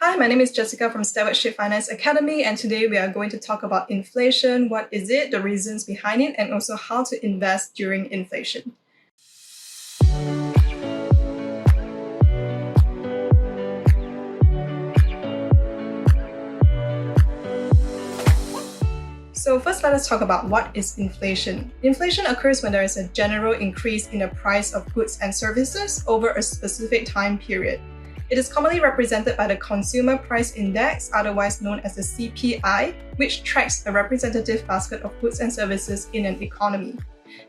Hi, my name is Jessica from Stewardship Finance Academy, and today we are going to talk about inflation. What is it, the reasons behind it, and also how to invest during inflation. So first, let us talk about what is inflation. Inflation occurs when there is a general increase in the price of goods and services over a specific time period. It is commonly represented by the Consumer Price Index, otherwise known as the CPI, which tracks a representative basket of goods and services in an economy.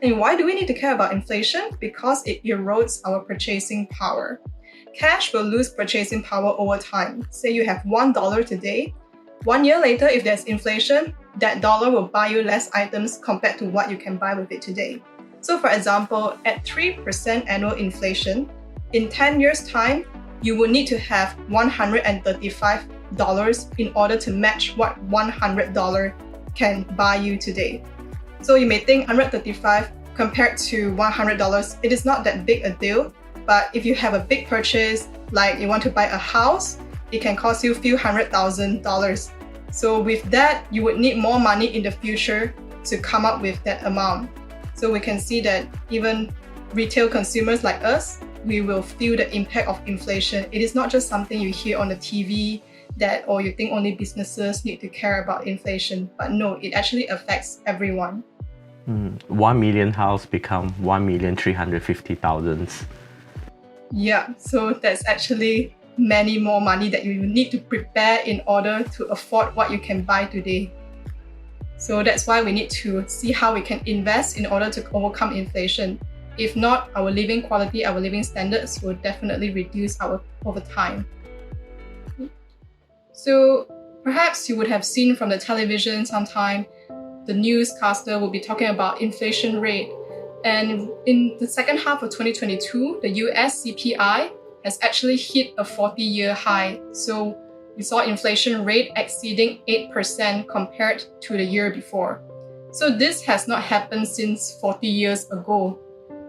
And why do we need to care about inflation? Because it erodes our purchasing power. Cash will lose purchasing power over time. Say you have $1 today. 1 year later, if there's inflation, that dollar will buy you less items compared to what you can buy with it today. So for example, at 3% annual inflation, in 10 years' time, you will need to have $135 in order to match what $100 can buy you today. So you may think $135 compared to $100, it is not that big a deal, but if you have a big purchase, like you want to buy a house, it can cost you a few $100,000. So with that, you would need more money in the future to come up with that amount. So we can see that even retail consumers like us, we will feel the impact of inflation. It is not just something you hear on the TV or you think only businesses need to care about inflation, but no, it actually affects everyone. 1 million house become 1,350,000. Yeah, so that's actually many more money that you need to prepare in order to afford what you can buy today. So that's why we need to see how we can invest in order to overcome inflation. If not, our living quality, our living standards will definitely reduce over time. So perhaps you would have seen from the television sometime, the newscaster will be talking about inflation rate. And in the second half of 2022, the US CPI has actually hit a 40-year high. So we saw inflation rate exceeding 8% compared to the year before. So this has not happened since 40 years ago.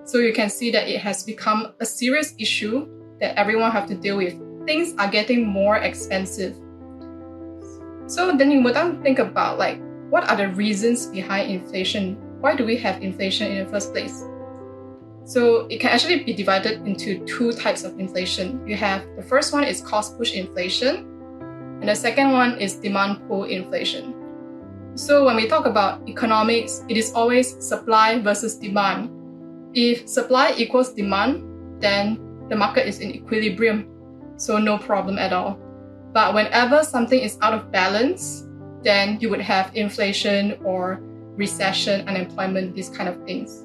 So you can see that it has become a serious issue that everyone have to deal with. Things are getting more expensive. So then you would think about what are the reasons behind inflation? Why do we have inflation in the first place? So it can actually be divided into two types of inflation. You have the first one is cost push inflation, and the second one is demand pull inflation. So when we talk about economics, it is always supply versus demand. If supply equals demand, then the market is in equilibrium, so no problem at all. But whenever something is out of balance, then you would have inflation or recession, unemployment, these kind of things.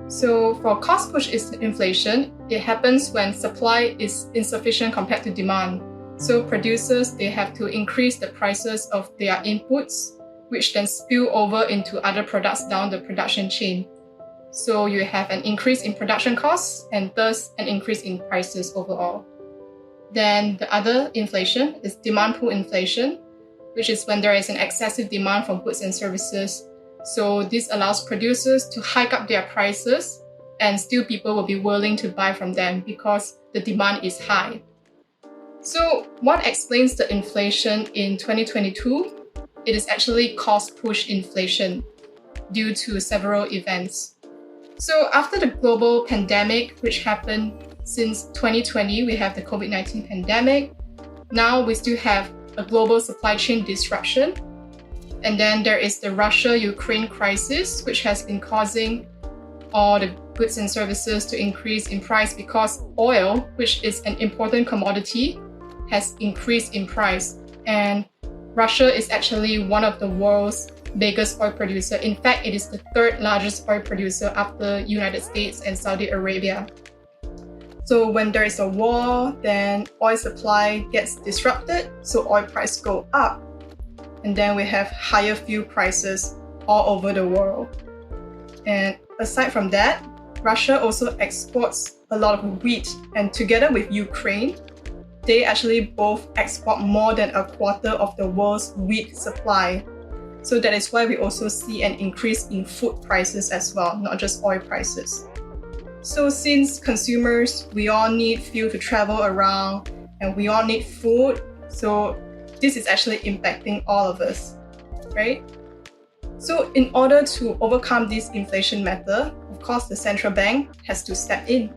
So for cost push inflation, it happens when supply is insufficient compared to demand. So producers, they have to increase the prices of their inputs, which then spill over into other products down the production chain. So you have an increase in production costs and thus an increase in prices overall. Then the other inflation is demand pull inflation, which is when there is an excessive demand for goods and services. So this allows producers to hike up their prices and still people will be willing to buy from them because the demand is high. So what explains the inflation in 2022? It is actually cost push inflation due to several events. So after the global pandemic, which happened since 2020, we have the COVID-19 pandemic. Now we still have a global supply chain disruption. And then there is the Russia-Ukraine crisis, which has been causing all the goods and services to increase in price because oil, which is an important commodity, has increased in price. And Russia is actually one of the world's biggest oil producer. In fact, it is the third largest oil producer after United States and Saudi Arabia. So when there is a war, then oil supply gets disrupted, so oil price go up. And then we have higher fuel prices all over the world. And aside from that, Russia also exports a lot of wheat, and together with Ukraine, they actually both export more than a quarter of the world's wheat supply. So that is why we also see an increase in food prices as well, not just oil prices. So since consumers, we all need fuel to travel around and we all need food. So this is actually impacting all of us, right? So in order to overcome this inflation matter, of course, the central bank has to step in.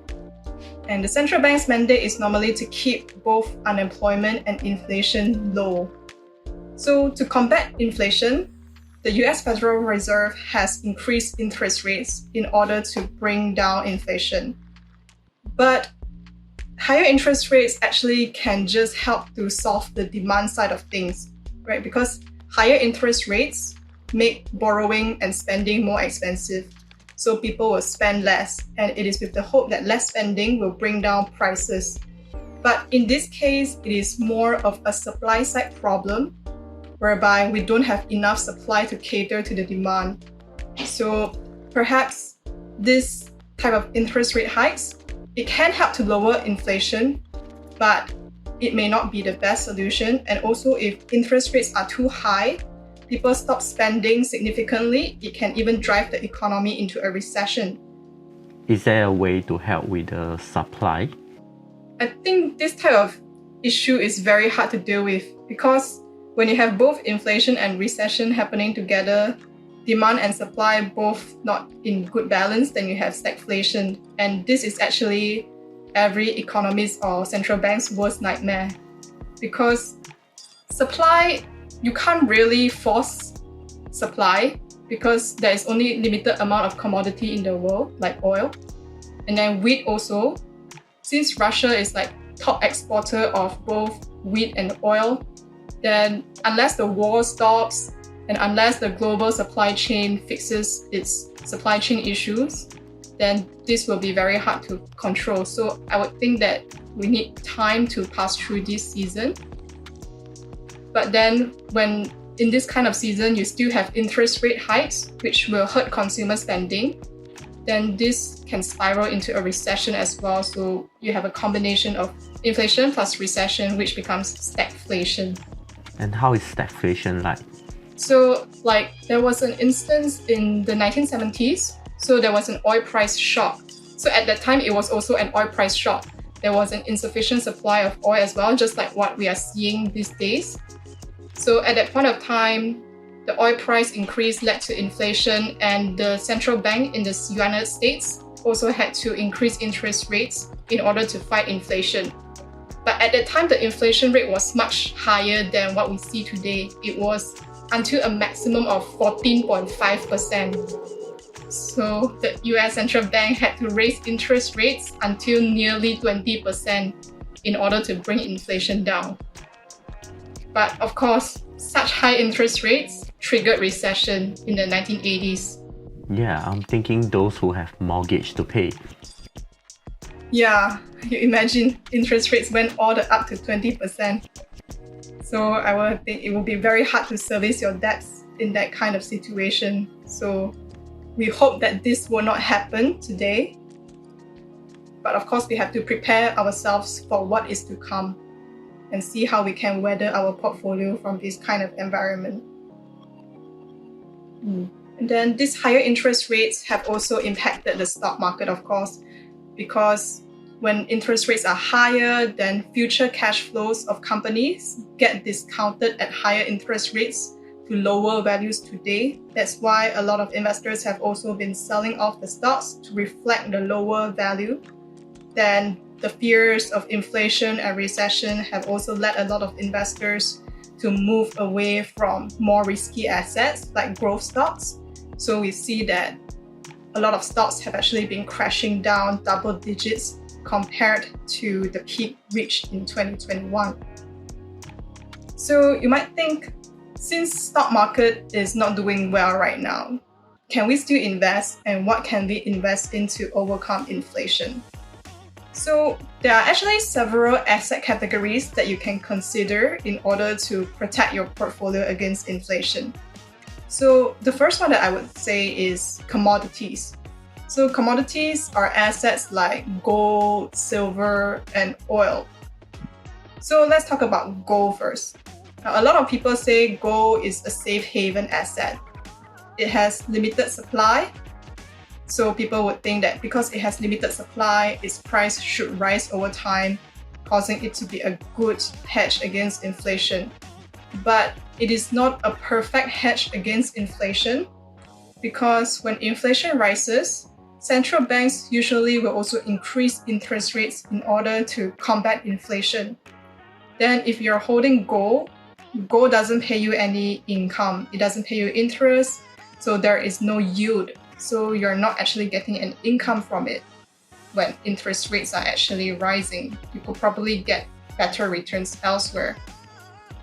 And the central bank's mandate is normally to keep both unemployment and inflation low. So to combat inflation, the US Federal Reserve has increased interest rates in order to bring down inflation. But higher interest rates actually can just help to solve the demand side of things, right? Because higher interest rates make borrowing and spending more expensive. So people will spend less, and it is with the hope that less spending will bring down prices. But in this case, it is more of a supply side problem, whereby we don't have enough supply to cater to the demand. So perhaps this type of interest rate hikes, it can help to lower inflation, but it may not be the best solution. And also, if interest rates are too high, people stop spending significantly, it can even drive the economy into a recession. Is there a way to help with the supply? I think this type of issue is very hard to deal with because when you have both inflation and recession happening together, demand and supply both not in good balance, then you have stagflation. And this is actually every economist or central bank's worst nightmare. Because supply, you can't really force supply because there is only limited amount of commodity in the world, like oil. And then wheat also, since Russia is like top exporter of both wheat and oil, then unless the war stops and unless the global supply chain fixes its supply chain issues, then this will be very hard to control. So I would think that we need time to pass through this season. But then when in this kind of season, you still have interest rate hikes, which will hurt consumer spending, then this can spiral into a recession as well. So you have a combination of inflation plus recession, which becomes stagflation. And how is stagflation like? So like there was an instance in the 1970s. So there was an oil price shock. So at that time, it was also an oil price shock. There was an insufficient supply of oil as well, just like what we are seeing these days. So at that point of time, the oil price increase led to inflation, and the central bank in the United States also had to increase interest rates in order to fight inflation. But at that time, the inflation rate was much higher than what we see today. It was until a maximum of 14.5%. So the US central bank had to raise interest rates until nearly 20% in order to bring inflation down. But of course, such high interest rates triggered recession in the 1980s. Yeah, I'm thinking those who have mortgage to pay. Yeah, you imagine interest rates went all the up to 20%. So I would think it will be very hard to service your debts in that kind of situation. So we hope that this will not happen today. But of course, we have to prepare ourselves for what is to come and see how we can weather our portfolio from this kind of environment. And then these higher interest rates have also impacted the stock market, of course, because when interest rates are higher, then future cash flows of companies get discounted at higher interest rates to lower values today. That's why a lot of investors have also been selling off the stocks to reflect the lower value. Then the fears of inflation and recession have also led a lot of investors to move away from more risky assets like growth stocks. So we see that a lot of stocks have actually been crashing down double digits compared to the peak reached in 2021. So you might think, since stock market is not doing well right now, can we still invest, and what can we invest in to overcome inflation? So there are actually several asset categories that you can consider in order to protect your portfolio against inflation. So the first one that I would say is commodities. So commodities are assets like gold, silver, and oil. So let's talk about gold first. Now, a lot of people say gold is a safe haven asset. It has limited supply. So people would think that because it has limited supply, its price should rise over time. causing it to be a good hedge against inflation. But it is not a perfect hedge against inflation because when inflation rises, central banks usually will also increase interest rates in order to combat inflation. Then if you're holding gold doesn't pay you any income. It doesn't pay you interest, so there is no yield. So you're not actually getting an income from it. When interest rates are actually rising, you could probably get better returns elsewhere.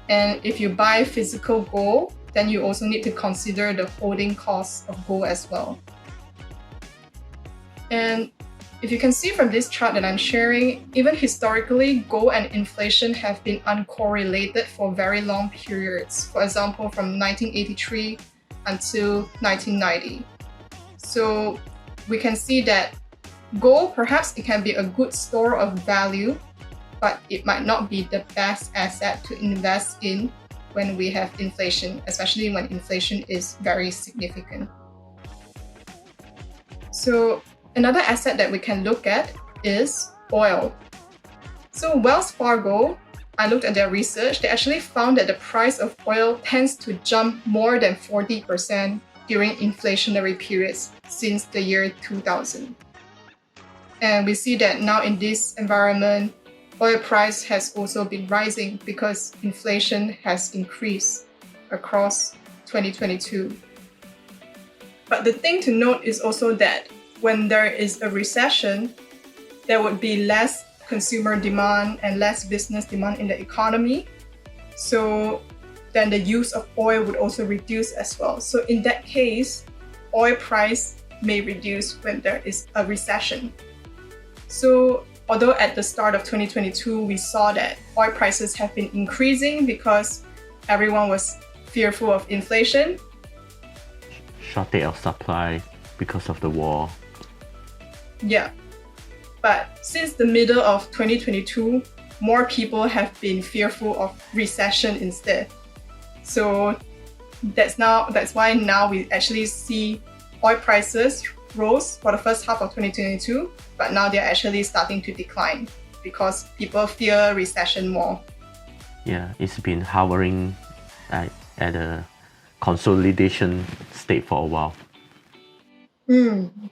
And if you buy physical gold, then you also need to consider the holding costs of gold as well. And if you can see from this chart that I'm sharing, even historically, gold and inflation have been uncorrelated for very long periods. For example, from 1983 until 1990. So we can see that gold, perhaps it can be a good store of value, but it might not be the best asset to invest in when we have inflation, especially when inflation is very significant. So another asset that we can look at is oil. So Wells Fargo, I looked at their research, they actually found that the price of oil tends to jump more than 40% during inflationary periods since the year 2000. And we see that now in this environment, oil price has also been rising because inflation has increased across 2022. But the thing to note is also that when there is a recession, there would be less consumer demand and less business demand in the economy. So then the use of oil would also reduce as well. So in that case, oil price may reduce when there is a recession. So although at the start of 2022, we saw that oil prices have been increasing because everyone was fearful of inflation. Shortage of supply because of the war. Yeah. But since the middle of 2022, more people have been fearful of recession instead. So that's why now we actually see oil prices rose for the first half of 2022, but now they're actually starting to decline because people fear recession more. Yeah, it's been hovering at a consolidation state for a while.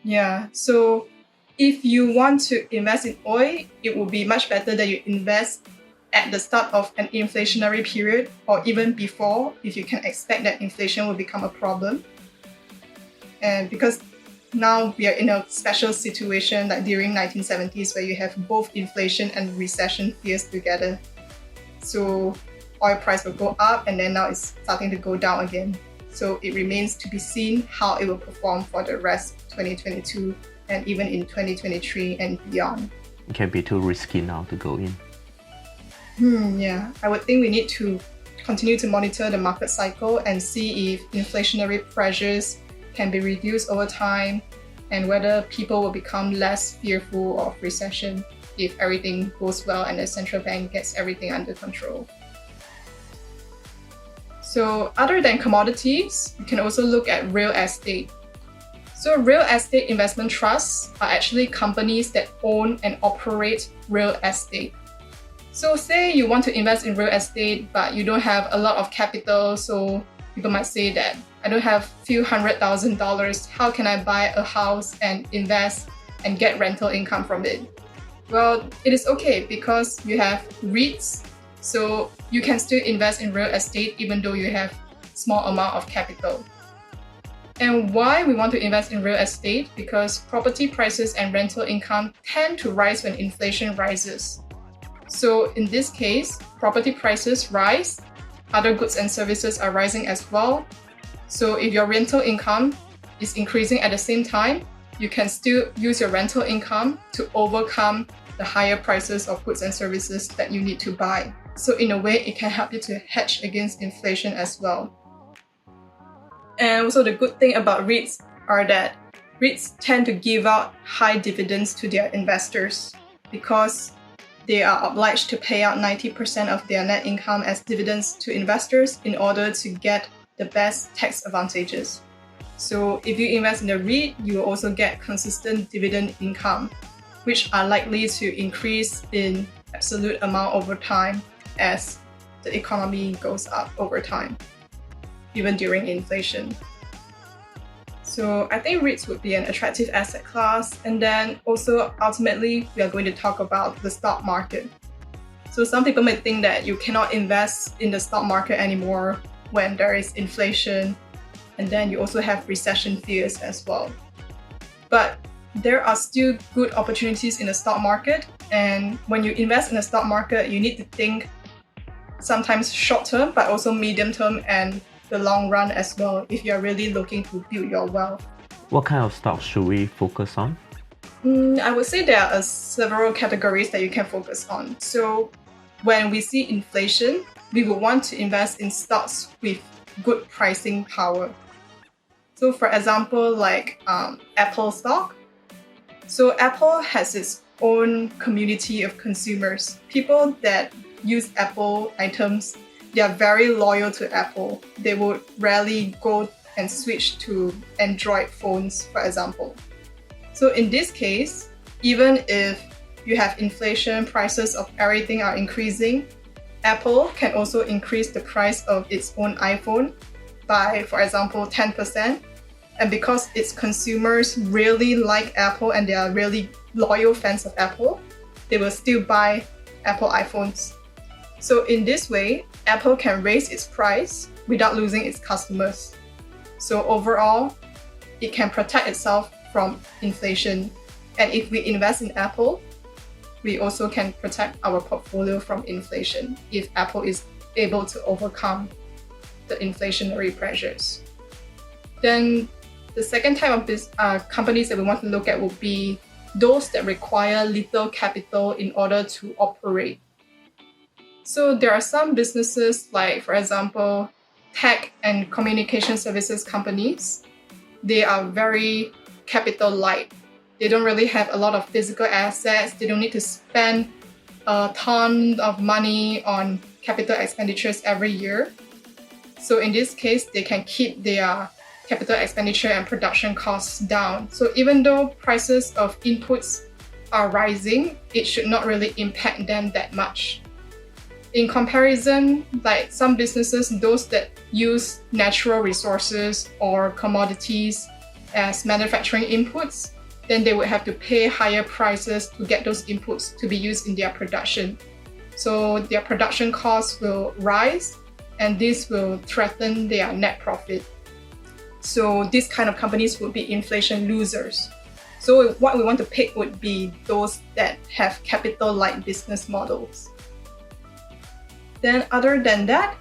Yeah, so if you want to invest in oil, it would be much better that you invest at the start of an inflationary period or even before, if you can expect that inflation will become a problem. And because now we are in a special situation like during 1970s where you have both inflation and recession fears together. So oil price will go up and then now it's starting to go down again. So it remains to be seen how it will perform for the rest of 2022 and even in 2023 and beyond. It can be too risky now to go in. Yeah, I would think we need to continue to monitor the market cycle and see if inflationary pressures can be reduced over time and whether people will become less fearful of recession if everything goes well and the central bank gets everything under control. So other than commodities, you can also look at real estate. So real estate investment trusts are actually companies that own and operate real estate. So say you want to invest in real estate, but you don't have a lot of capital, so people might say that I don't have a few $100,000, how can I buy a house and invest and get rental income from it? Well, it is okay because you have REITs, so you can still invest in real estate even though you have small amount of capital. And why we want to invest in real estate? Because property prices and rental income tend to rise when inflation rises. So in this case, property prices rise, other goods and services are rising as well. So if your rental income is increasing at the same time, you can still use your rental income to overcome the higher prices of goods and services that you need to buy. So in a way, it can help you to hedge against inflation as well. And also the good thing about REITs are that REITs tend to give out high dividends to their investors because they are obliged to pay out 90% of their net income as dividends to investors in order to get the best tax advantages. So if you invest in a REIT, you will also get consistent dividend income, which are likely to increase in absolute amount over time as the economy goes up over time, even during inflation. So I think REITs would be an attractive asset class. And then also ultimately, we are going to talk about the stock market. So some people may think that you cannot invest in the stock market anymore when there is inflation, and then you also have recession fears as well. But there are still good opportunities in the stock market. And when you invest in the stock market, you need to think sometimes short term, but also medium term and the long run as well, if you're really looking to build your wealth. What kind of stocks should we focus on? I would say there are several categories that you can focus on. So when we see inflation, we will want to invest in stocks with good pricing power. So for example, like Apple stock. So Apple has its own community of consumers. People that use Apple items, they are very loyal to Apple. They would rarely go and switch to Android phones, for example. So in this case, even if you have inflation, prices of everything are increasing, Apple can also increase the price of its own iPhone by, for example, 10%. And because its consumers really like Apple and they are really loyal fans of Apple, they will still buy Apple iPhones. So in this way, Apple can raise its price without losing its customers. So overall, it can protect itself from inflation. And if we invest in Apple, we also can protect our portfolio from inflation if Apple is able to overcome the inflationary pressures. Then the second type of companies that we want to look at will be those that require little capital in order to operate. So there are some businesses like, for example, tech and communication services companies. They are very capital light. They don't really have a lot of physical assets. They don't need to spend a ton of money on capital expenditures every year. So in this case, they can keep their capital expenditure and production costs down. So even though prices of inputs are rising, it should not really impact them that much. In comparison, like some businesses, those that use natural resources or commodities as manufacturing inputs, then they would have to pay higher prices to get those inputs to be used in their production. So their production costs will rise, and this will threaten their net profit. So these kind of companies would be inflation losers. So what we want to pick would be those that have capital-light business models. Then other than that,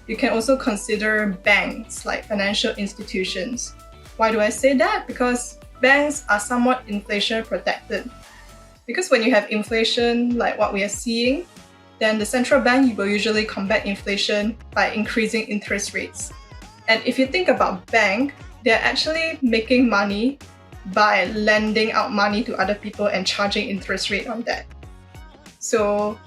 you can also consider banks like financial institutions. Why do I say that? Because banks are somewhat inflation protected. Because when you have inflation like what we are seeing, then the central bank will usually combat inflation by increasing interest rates. And if you think about bank, they're actually making money by lending out money to other people and charging interest rate on that. So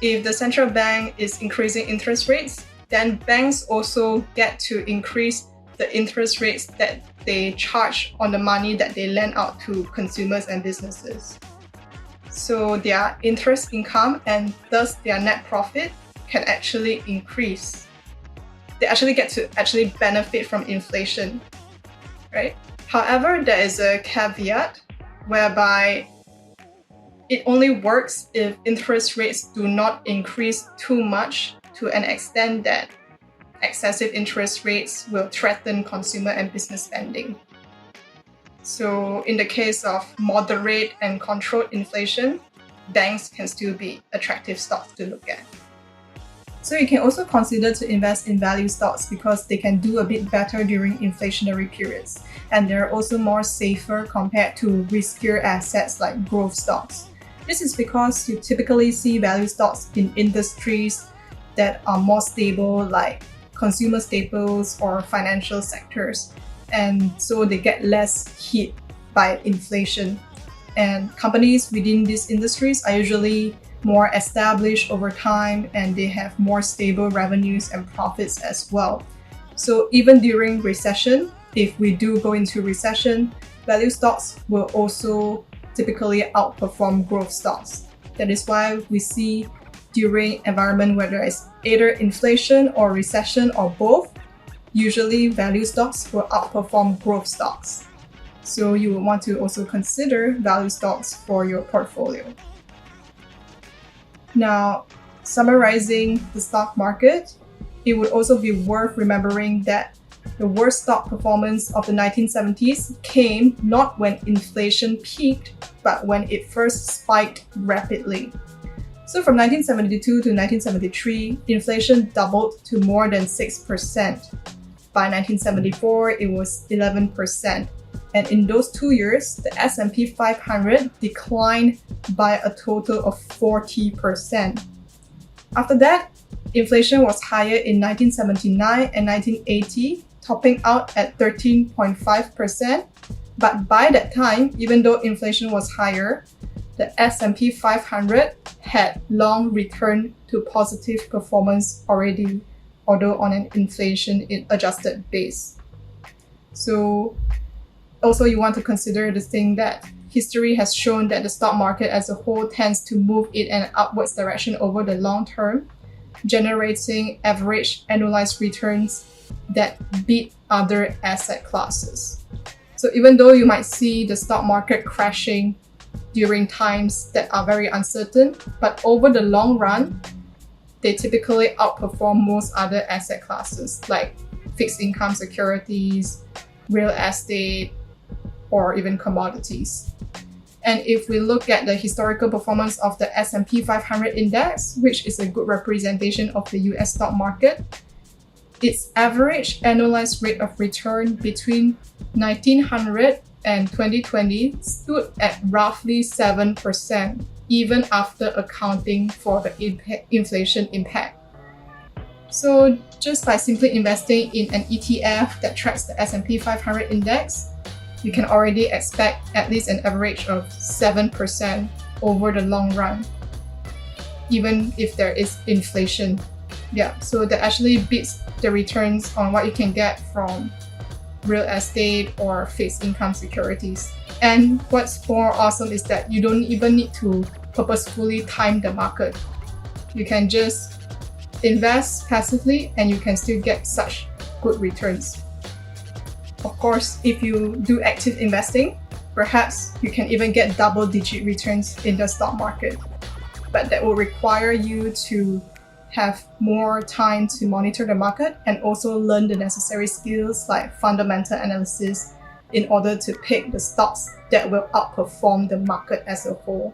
if the central bank is increasing interest rates, then banks also get to increase the interest rates that they charge on the money that they lend out to consumers and businesses. So their interest income and thus their net profit can actually increase. They actually get to benefit from inflation, right? However, there is a caveat whereby it only works if interest rates do not increase too much to an extent that excessive interest rates will threaten consumer and business spending. So in the case of moderate and controlled inflation, banks can still be attractive stocks to look at. So you can also consider to invest in value stocks because they can do a bit better during inflationary periods, and they're also more safer compared to riskier assets like growth stocks. This is because you typically see value stocks in industries that are more stable, like consumer staples or financial sectors, and so they get less hit by inflation. And companies within these industries are usually more established over time, and they have more stable revenues and profits as well. So even during recession, if we do go into recession, value stocks will also typically outperform growth stocks. That is why we see during environment whether it's either inflation or recession or both, usually value stocks will outperform growth stocks. So you will want to also consider value stocks for your portfolio. Now, summarizing the stock market, it would also be worth remembering that the worst stock performance of the 1970s came not when inflation peaked, but when it first spiked rapidly. So from 1972 to 1973, inflation doubled to more than 6%. By 1974, it was 11%. And in those 2 years, the S&P 500 declined by a total of 40%. After that, inflation was higher in 1979 and 1980, topping out at 13.5%. But by that time, even though inflation was higher, the S&P 500 had long returned to positive performance already, although on an inflation-adjusted base. So also you want to consider the thing that history has shown that the stock market as a whole tends to move in an upwards direction over the long term, generating average annualized returns that beat other asset classes. So even though you might see the stock market crashing during times that are very uncertain, but over the long run, they typically outperform most other asset classes like fixed income securities, real estate, or even commodities. And if we look at the historical performance of the S&P 500 index, which is a good representation of the US stock market, its average annualized rate of return between 1900 and 2020 stood at roughly 7%, even after accounting for the inflation impact. So just by simply investing in an ETF that tracks the S&P 500 index, you can already expect at least an average of 7% over the long run, even if there is inflation. Yeah, so that actually beats the returns on what you can get from real estate or fixed income securities. And what's more awesome is that you don't even need to purposefully time the market. You can just invest passively and you can still get such good returns. Of course, if you do active investing, perhaps you can even get double-digit returns in the stock market. But that will require you to have more time to monitor the market and also learn the necessary skills like fundamental analysis in order to pick the stocks that will outperform the market as a whole.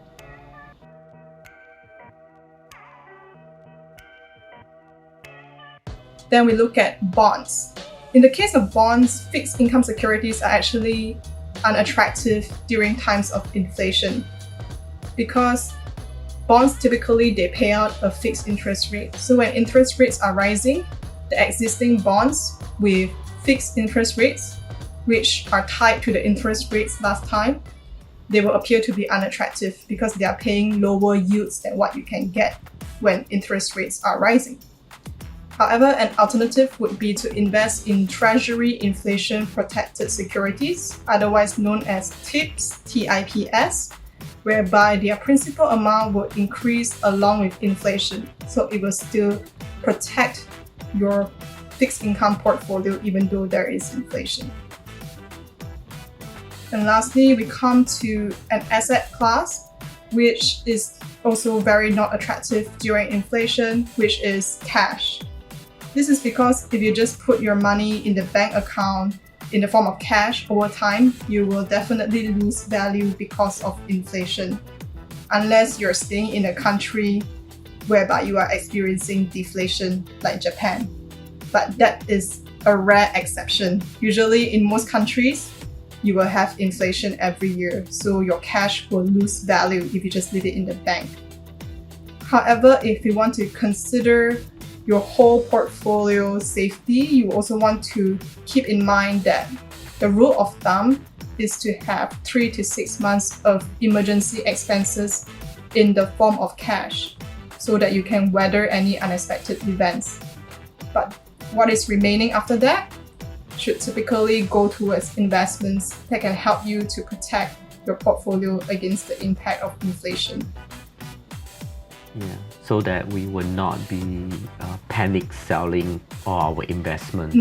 Then we look at bonds. In the case of bonds, fixed income securities are actually unattractive during times of inflation because bonds typically they pay out a fixed interest rate. So when interest rates are rising, the existing bonds with fixed interest rates, which are tied to the interest rates last time, they will appear to be unattractive because they are paying lower yields than what you can get when interest rates are rising. However, an alternative would be to invest in Treasury inflation protected securities, otherwise known as TIPS, TIPS, whereby their principal amount will increase along with inflation. So it will still protect your fixed income portfolio even though there is inflation. And lastly, we come to an asset class, which is also very not attractive during inflation, which is cash. This is because if you just put your money in the bank account in the form of cash over time, you will definitely lose value because of inflation, unless you're staying in a country whereby you are experiencing deflation like Japan. But that is a rare exception. Usually in most countries, you will have inflation every year, so your cash will lose value if you just leave it in the bank. However, if you want to consider your whole portfolio safety, you also want to keep in mind that the rule of thumb is to have 3 to 6 months of emergency expenses in the form of cash so that you can weather any unexpected events. But what is remaining after that should typically go towards investments that can help you to protect your portfolio against the impact of inflation. Yeah, so that we will not be panic selling all our investments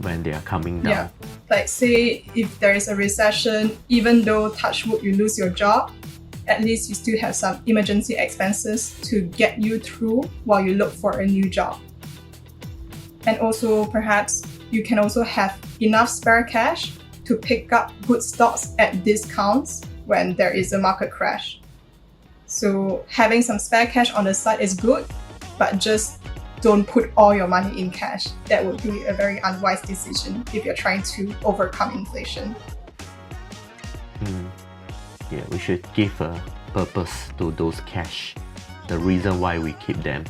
when they are coming down. Yeah, like say if there is a recession, even though touch wood you lose your job, at least you still have some emergency expenses to get you through while you look for a new job. And also perhaps you can also have enough spare cash to pick up good stocks at discounts when there is a market crash. So having some spare cash on the side is good, but just don't put all your money in cash. That would be a very unwise decision if you're trying to overcome inflation. Yeah, we should give a purpose to those cash, the reason why we keep them.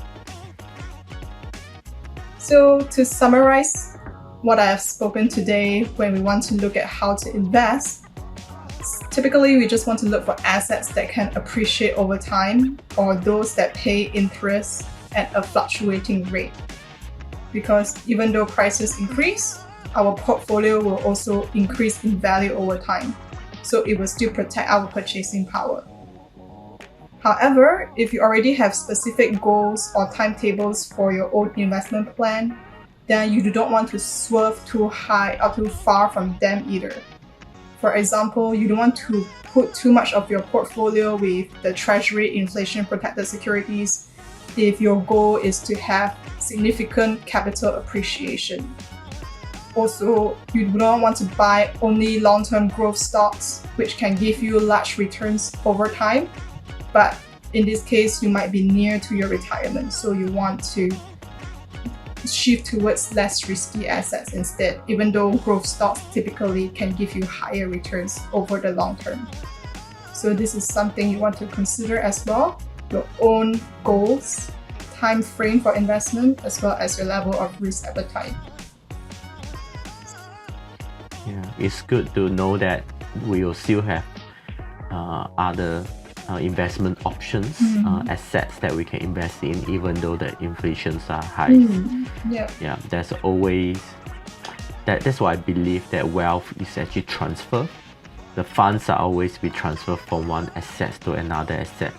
So to summarize what I have spoken today, when we want to look at how to invest, typically we just want to look for assets that can appreciate over time or those that pay interest at a fluctuating rate. Because even though prices increase, our portfolio will also increase in value over time. So it will still protect our purchasing power. However, if you already have specific goals or timetables for your own investment plan, then you do not want to swerve too high or too far from them either. For example, you don't want to put too much of your portfolio with the Treasury inflation protected securities if your goal is to have significant capital appreciation. Also, you do not want to buy only long-term growth stocks, which can give you large returns over time. But in this case, you might be near to your retirement, so you want to shift towards less risky assets instead, even though growth stocks typically can give you higher returns over the long term. So this is something you want to consider as well, your own goals, time frame for investment, as well as your level of risk appetite. Yeah, it's good to know that we will still have other investment options, assets that we can invest in, even though the inflations are high. Yeah, there's always that's why I believe that wealth is actually transfer. The funds are always be transferred from one asset to another asset.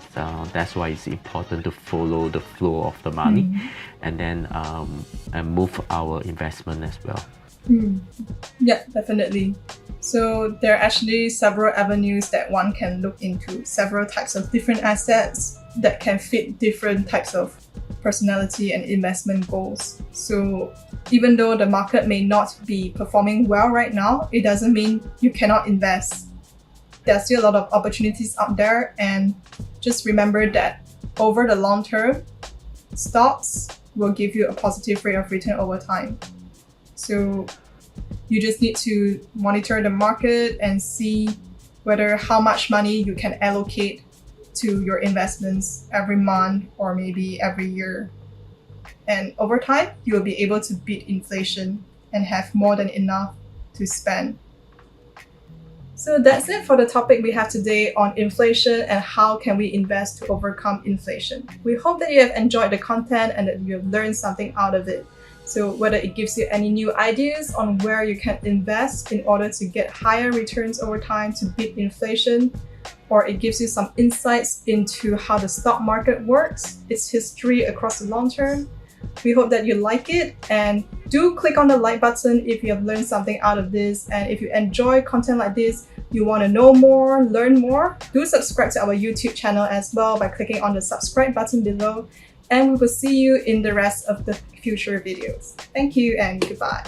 That's why it's important to follow the flow of the money and then and move our investment as well. Yeah, definitely. So there are actually several avenues that one can look into, several types of different assets that can fit different types of personality and investment goals. So even though the market may not be performing well right now, it doesn't mean you cannot invest. There are still a lot of opportunities out there, and just remember that over the long term, stocks will give you a positive rate of return over time. So you just need to monitor the market and see whether how much money you can allocate to your investments every month or maybe every year. And over time, you will be able to beat inflation and have more than enough to spend. So that's it for the topic we have today on inflation and how can we invest to overcome inflation. We hope that you have enjoyed the content and that you have learned something out of it. So whether it gives you any new ideas on where you can invest in order to get higher returns over time to beat inflation, or it gives you some insights into how the stock market works, its history across the long term, we hope that you like it, and do click on the like button if you have learned something out of this. And if you enjoy content like this, you want to know more, learn more, do subscribe to our YouTube channel as well by clicking on the subscribe button below. And we will see you in the rest of the future videos. Thank you and goodbye.